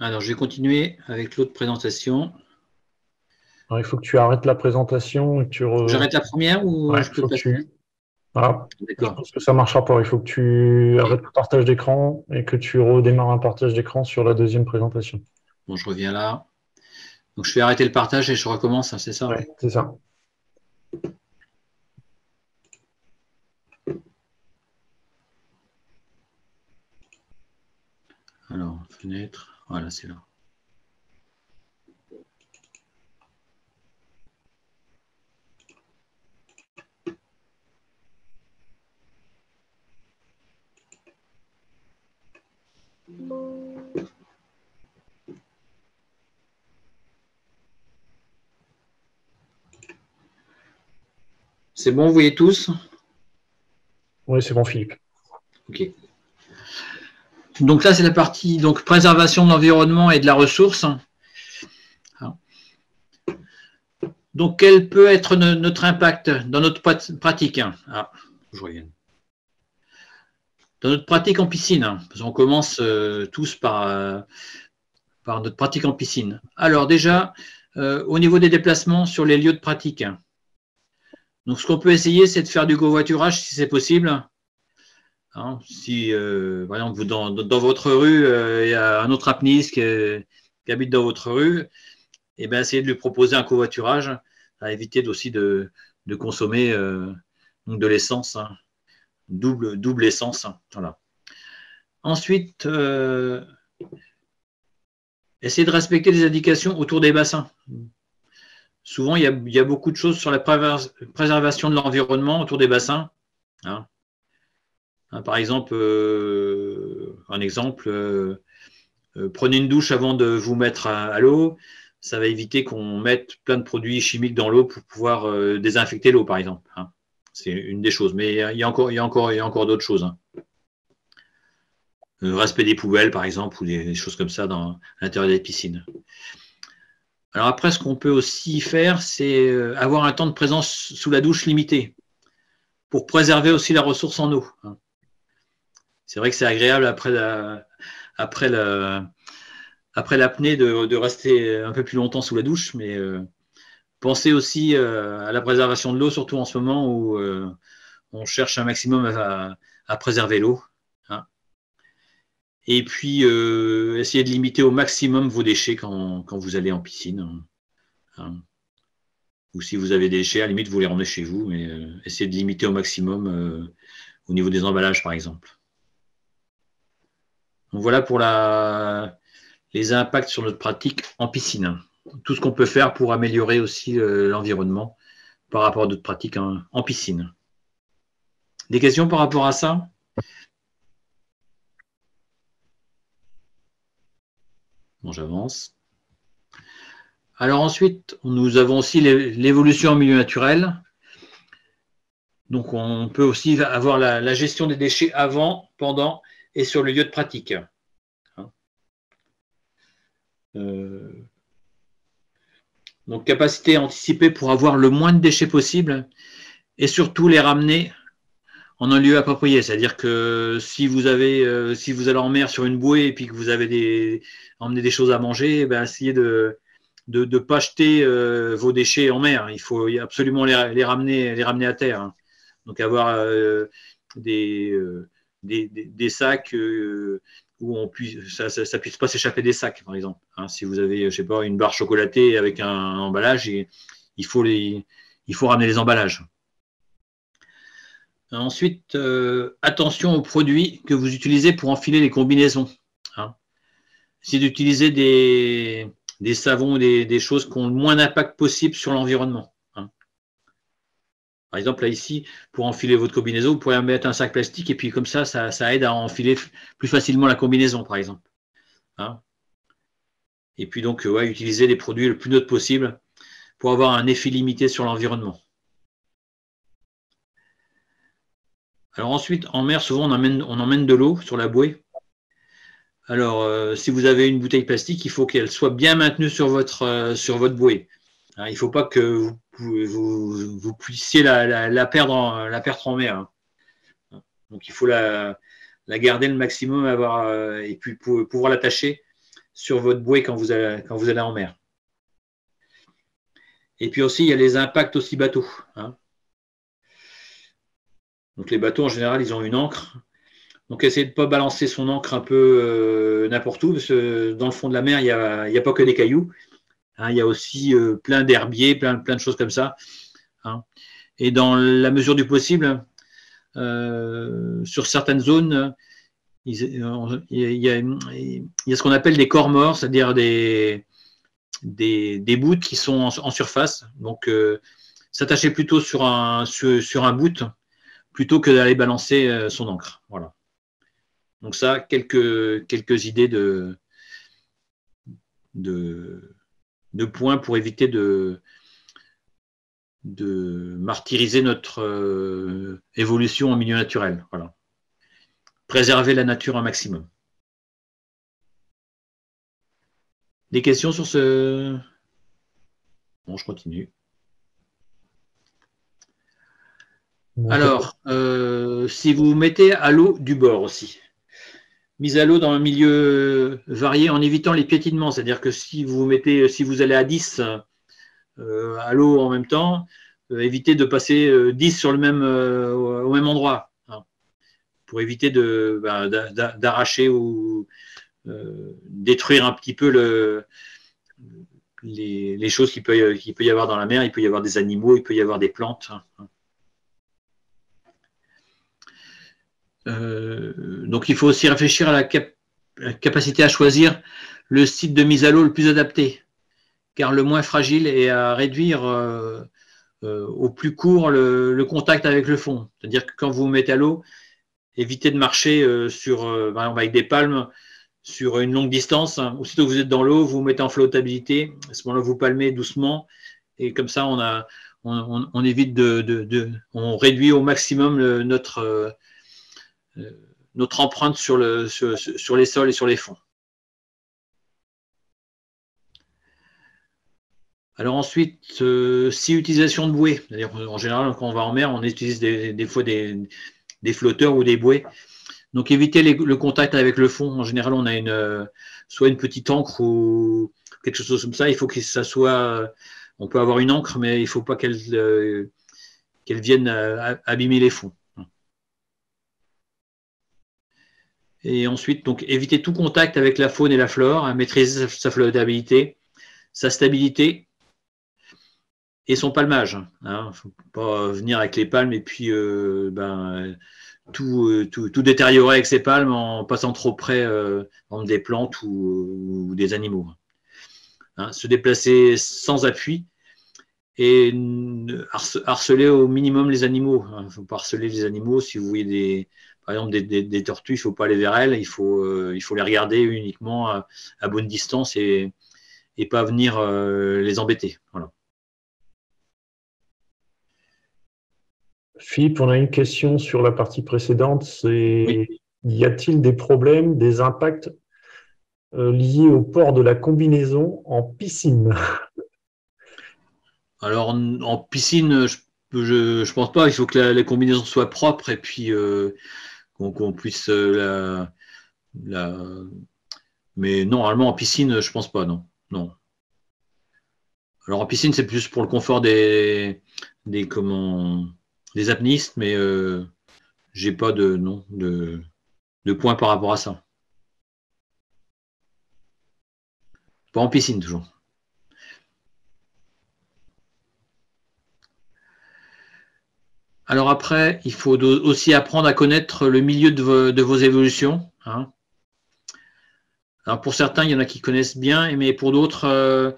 Alors, je vais continuer avec l'autre présentation. Alors, il faut que tu arrêtes la présentation et que tu J'arrête la première ou Ouais, je il peux faut que passer? tu. Ah, je D'accord. pense que ça ne marchera pas. Il faut que tu Ok. arrêtes le partage d'écran et que tu redémarres un partage d'écran sur la deuxième présentation. Bon, je reviens là. Donc, je vais arrêter le partage et je recommence, hein, c'est ça? Ouais, c'est ça. Alors, fenêtre. Voilà, c'est là. C'est bon, vous voyez tous? Oui, c'est bon, Philippe. Ok. Donc là, c'est la partie donc, préservation de l'environnement et de la ressource. Donc, quel peut être notre impact dans notre pratique? Ah, je reviens. Dans notre pratique en piscine, parce qu'on commence tous par notre pratique en piscine. Alors déjà, au niveau des déplacements sur les lieux de pratique. Donc, ce qu'on peut essayer, c'est de faire du covoiturage si c'est possible. Hein, si, par exemple, vous, dans votre rue, il y a un autre apnéiste qui habite dans votre rue, et bien, essayez de lui proposer un covoiturage, à éviter aussi de consommer donc de l'essence, hein, double essence. Hein, voilà. Ensuite, essayez de respecter les indications autour des bassins. Souvent, il y a beaucoup de choses sur la préservation de l'environnement autour des bassins. Hein. Par exemple, prenez une douche avant de vous mettre à l'eau. Ça va éviter qu'on mette plein de produits chimiques dans l'eau pour pouvoir désinfecter l'eau, par exemple. Hein. C'est une des choses. Mais il y a encore d'autres choses. Hein. Le respect des poubelles, par exemple, ou des choses comme ça à l'intérieur des piscines. Alors après, ce qu'on peut aussi faire, c'est avoir un temps de présence sous la douche limité pour préserver aussi la ressource en eau. Hein. C'est vrai que c'est agréable après l'apnée de rester un peu plus longtemps sous la douche, mais pensez aussi à la préservation de l'eau, surtout en ce moment où on cherche un maximum à préserver l'eau. Hein. Et puis, essayez de limiter au maximum vos déchets quand vous allez en piscine. Hein. Ou si vous avez des déchets, à la limite, vous les ramenez chez vous, mais essayez de limiter au maximum au niveau des emballages, par exemple. Donc voilà pour les impacts sur notre pratique en piscine. Tout ce qu'on peut faire pour améliorer aussi l'environnement par rapport à d'autres pratiques en piscine. Des questions par rapport à ça? Bon, j'avance. Alors ensuite, nous avons aussi l'évolution en milieu naturel. Donc on peut aussi avoir la gestion des déchets avant, pendant et sur le lieu de pratique. Donc capacité à anticiper pour avoir le moins de déchets possible et surtout les ramener en un lieu approprié. C'est-à-dire que si vous allez en mer sur une bouée et puis que vous avez emmené des choses à manger, ben essayez de ne pas jeter vos déchets en mer. Il faut absolument les ramener à terre. Hein. Donc avoir des sacs où ça puisse pas s'échapper des sacs, par exemple. Hein, si vous avez, je sais pas, une barre chocolatée avec un emballage, il faut ramener les emballages. Ensuite, attention aux produits que vous utilisez pour enfiler les combinaisons. Hein. C'est d'utiliser des savons, des choses qui ont le moins d'impact possible sur l'environnement. Hein. Par exemple, là, ici, pour enfiler votre combinaison, vous pouvez mettre un sac plastique et puis comme ça aide à enfiler plus facilement la combinaison, par exemple. Hein. Et puis donc, ouais, utiliser les produits le plus neutre possible pour avoir un effet limité sur l'environnement. Alors ensuite, en mer, souvent, on emmène de l'eau sur la bouée. Alors, si vous avez une bouteille plastique, il faut qu'elle soit bien maintenue sur votre bouée. Hein, il ne faut pas que vous puissiez la perdre en mer. Hein. Donc, il faut la garder le maximum et puis pour pouvoir l'attacher sur votre bouée quand vous allez en mer. Et puis aussi, il y a les impacts aussi bateaux. Hein. Donc les bateaux, en général, ils ont une ancre. Donc essayez de ne pas balancer son ancre un peu n'importe où, parce que dans le fond de la mer, il n'y a pas que des cailloux. Hein, il y a aussi plein d'herbiers, plein de choses comme ça. Hein. Et dans la mesure du possible, sur certaines zones, il y a ce qu'on appelle des corps morts, c'est-à-dire des bouts qui sont en surface. Donc, s'attacher plutôt sur un bout plutôt que d'aller balancer son ancre. Voilà. Donc ça, quelques idées de points pour éviter de martyriser notre évolution en milieu naturel. Voilà. Préserver la nature un maximum. Des questions sur ce? Bon, je continue. Alors, si vous vous mettez à l'eau du bord aussi, mise à l'eau dans un milieu varié en évitant les piétinements, c'est-à-dire que si vous allez à 10 à l'eau en même temps, évitez de passer 10 sur au même endroit, hein, pour éviter d'arracher ou détruire un petit peu les choses qu'il peut y avoir dans la mer. Il peut y avoir des animaux, il peut y avoir des plantes. Hein. Donc il faut aussi réfléchir à la capacité à choisir le site de mise à l'eau le plus adapté, car le moins fragile est à réduire au plus court le contact avec le fond. C'est-à-dire que quand vous vous mettez à l'eau, évitez de marcher par exemple avec des palmes sur une longue distance. Aussitôt que vous êtes dans l'eau, vous vous mettez en flottabilité. À ce moment-là, vous palmez doucement et comme ça, on évite on réduit au maximum notre empreinte sur les sols et sur les fonds. Alors ensuite, si utilisation de bouées, c'est-à-dire en général, quand on va en mer, on utilise des fois des flotteurs ou des bouées. Donc évitez le contact avec le fond. En général, on a soit une petite ancre ou quelque chose comme ça. Il faut que ça soit. On peut avoir une ancre, mais il ne faut pas qu'elle vienne abîmer les fonds. Et ensuite, donc, éviter tout contact avec la faune et la flore, maîtriser sa flottabilité, sa stabilité et son palmage. Il ne faut pas venir avec les palmes et puis tout détériorer avec ses palmes en passant trop près des plantes ou des animaux. Hein, se déplacer sans appui et harceler au minimum les animaux. Il ne faut pas harceler les animaux. Si vous voyez par exemple des tortues, il ne faut pas aller vers elles, il faut les regarder uniquement à bonne distance et pas venir les embêter. Voilà. Philippe, on a une question sur la partie précédente, c'est oui. Y a-t-il des problèmes, des impacts liés au port de la combinaison en piscine? Alors en piscine, je pense pas, il faut que la combinaison soit propre et puis qu'on puisse mais non, normalement en piscine, je pense pas, non. Alors en piscine, c'est plus pour le confort des apnéistes, mais j'ai pas de points par rapport à ça. Pas en piscine toujours. Alors après, il faut aussi apprendre à connaître le milieu de vos évolutions. Hein. Alors pour certains, il y en a qui connaissent bien, mais pour d'autres,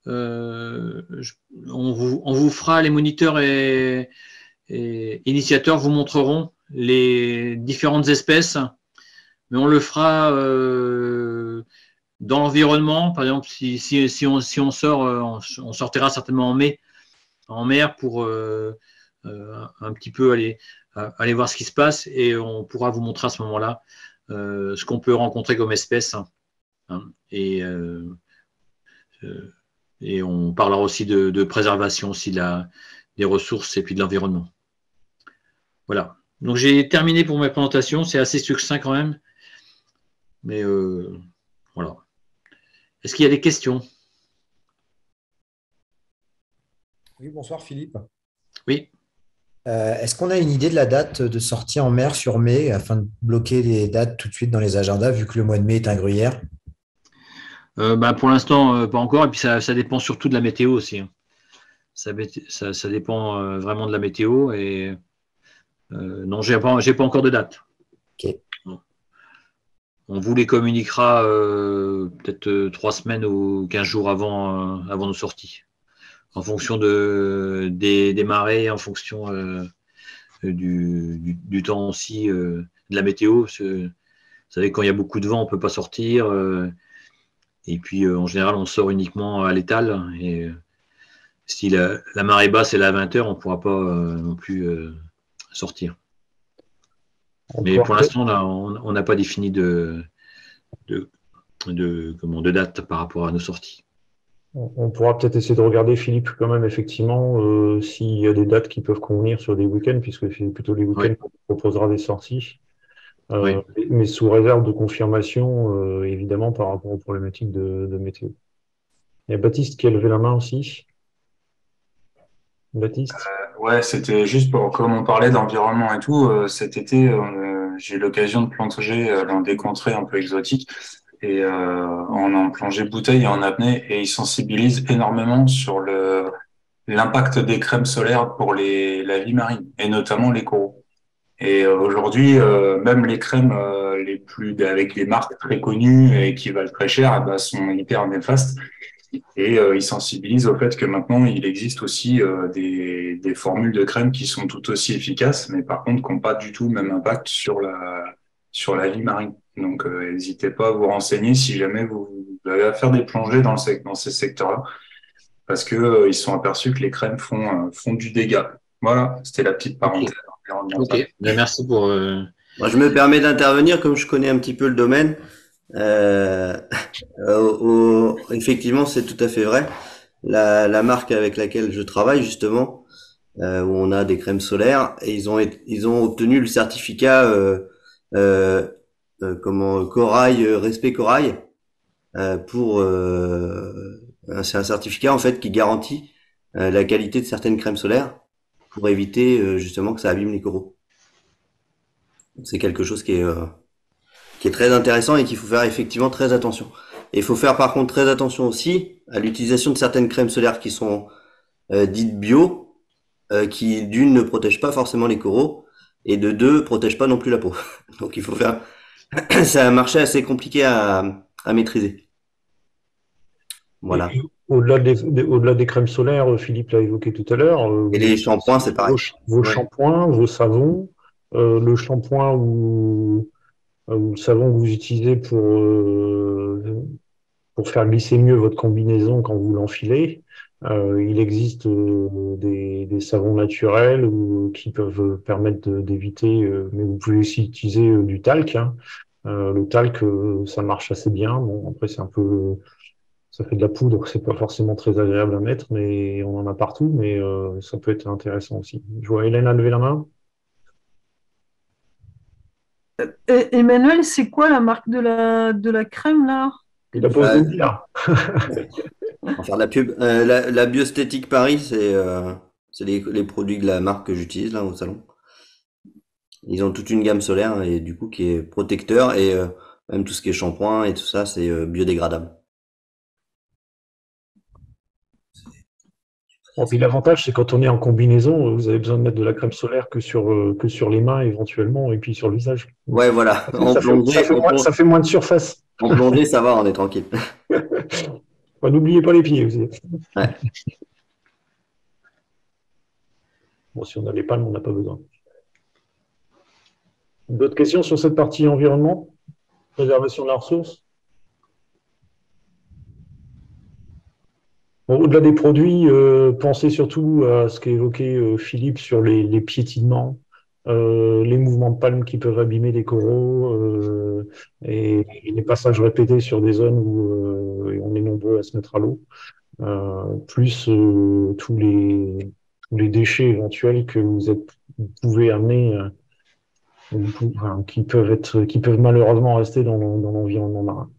on vous fera, les moniteurs et initiateurs vous montreront les différentes espèces, mais on le fera dans l'environnement. Par exemple, si on sort, on sortira certainement en mer pour un petit peu aller voir ce qui se passe et on pourra vous montrer à ce moment-là ce qu'on peut rencontrer comme espèce. Hein, et on parlera aussi de préservation aussi des ressources et puis de l'environnement. Voilà. Donc j'ai terminé pour ma présentation. C'est assez succinct quand même. Mais voilà. Est-ce qu'il y a des questions? Oui, bonsoir Philippe. Oui. Est-ce qu'on a une idée de la date de sortie en mer sur mai afin de bloquer les dates tout de suite dans les agendas vu que le mois de mai est un gruyère? Pour l'instant, pas encore. Et puis ça dépend surtout de la météo aussi, hein. Ça dépend vraiment de la météo. Et non, j'ai pas encore de date. Ok. On vous les communiquera peut-être 3 semaines ou 15 jours avant nos sorties, en fonction des marées, en fonction du temps aussi, de la météo. Vous savez, quand il y a beaucoup de vent, on ne peut pas sortir. Et puis, en général, on sort uniquement à l'étal. Et si la marée basse est à 20 heures, on ne pourra pas non plus sortir. Mais pour l'instant, on n'a pas défini de date par rapport à nos sorties. On pourra peut-être essayer de regarder, Philippe, quand même, effectivement, s'il y a des dates qui peuvent convenir sur des week-ends, puisque c'est plutôt les week-ends qu'on proposera des sorties. Oui. Mais sous réserve de confirmation, évidemment, par rapport aux problématiques de météo. Il y a Baptiste qui a levé la main aussi. Baptiste? Ouais, c'était juste pour, comme on parlait d'environnement et tout, cet été, j'ai eu l'occasion de plonger dans des contrées un peu exotiques et en plongée bouteille et en apnée, et ils sensibilisent énormément sur l'impact des crèmes solaires pour la vie marine et notamment les coraux. Et aujourd'hui, même les crèmes avec les marques très connues et qui valent très cher, eh ben, sont hyper néfastes. Et ils sensibilisent au fait que maintenant, il existe aussi des formules de crème qui sont tout aussi efficaces, mais par contre, qui n'ont pas du tout le même impact sur la vie marine. Donc, n'hésitez pas à vous renseigner si jamais vous avez à faire des plongées dans ces secteurs-là, parce que ils sont aperçus que les crèmes font du dégât. Voilà, c'était la petite parenthèse environnementale. Ok, merci pour. Moi, je me permets d'intervenir comme je connais un petit peu le domaine. Euh, Effectivement, c'est tout à fait vrai. La marque avec laquelle je travaille, justement, où on a des crèmes solaires, et ils ont obtenu le certificat Corail, respect Corail, pour c'est un certificat en fait qui garantit la qualité de certaines crèmes solaires pour éviter justement que ça abîme les coraux. C'est quelque chose qui est très intéressant et qu'il faut faire effectivement très attention. Et il faut faire par contre très attention aussi à l'utilisation de certaines crèmes solaires qui sont dites bio, qui d'une ne protègent pas forcément les coraux et de deux protègent pas non plus la peau. Donc il faut faire, c'est un marché assez compliqué à maîtriser. Voilà. Au-delà des crèmes solaires, Philippe l'a évoqué tout à l'heure. Et les shampoings, c'est pareil. Vos shampoings, vos savons, le shampoing ou le savon que vous utilisez pour faire glisser mieux votre combinaison quand vous l'enfilez. Il existe des savons naturels qui peuvent permettre d'éviter, mais vous pouvez aussi utiliser du talc, hein. Le talc, ça marche assez bien. Bon, après, ça fait de la poudre, c'est pas forcément très agréable à mettre, mais on en a partout, mais ça peut être intéressant aussi. Je vois Hélène a levé la main. Emmanuel, c'est quoi la marque de la crème là? Il a pas osé le dire. On va faire de la pub. La Biosthétique Paris, c'est les produits de la marque que j'utilise là au salon. Ils ont toute une gamme solaire et du coup qui est protecteur et même tout ce qui est shampoing et tout ça, c'est biodégradable. Bon, puis l'avantage, c'est quand on est en combinaison, vous avez besoin de mettre de la crème solaire que sur les mains éventuellement et puis sur le visage. Ouais, voilà. Ça fait moins de surface. En plongée, ça va, on est tranquille. N'oubliez pas les pieds aussi. Ouais. Bon, si on a les palmes, on n'a pas besoin. D'autres questions sur cette partie environnement? Préservation de la ressource? Bon, au-delà des produits, pensez surtout à ce qu'a évoqué Philippe sur les piétinements, les mouvements de palme qui peuvent abîmer les coraux et les passages répétés sur des zones où on est nombreux à se mettre à l'eau, plus tous les déchets éventuels que vous pouvez amener, qui peuvent malheureusement rester dans l'environnement marin.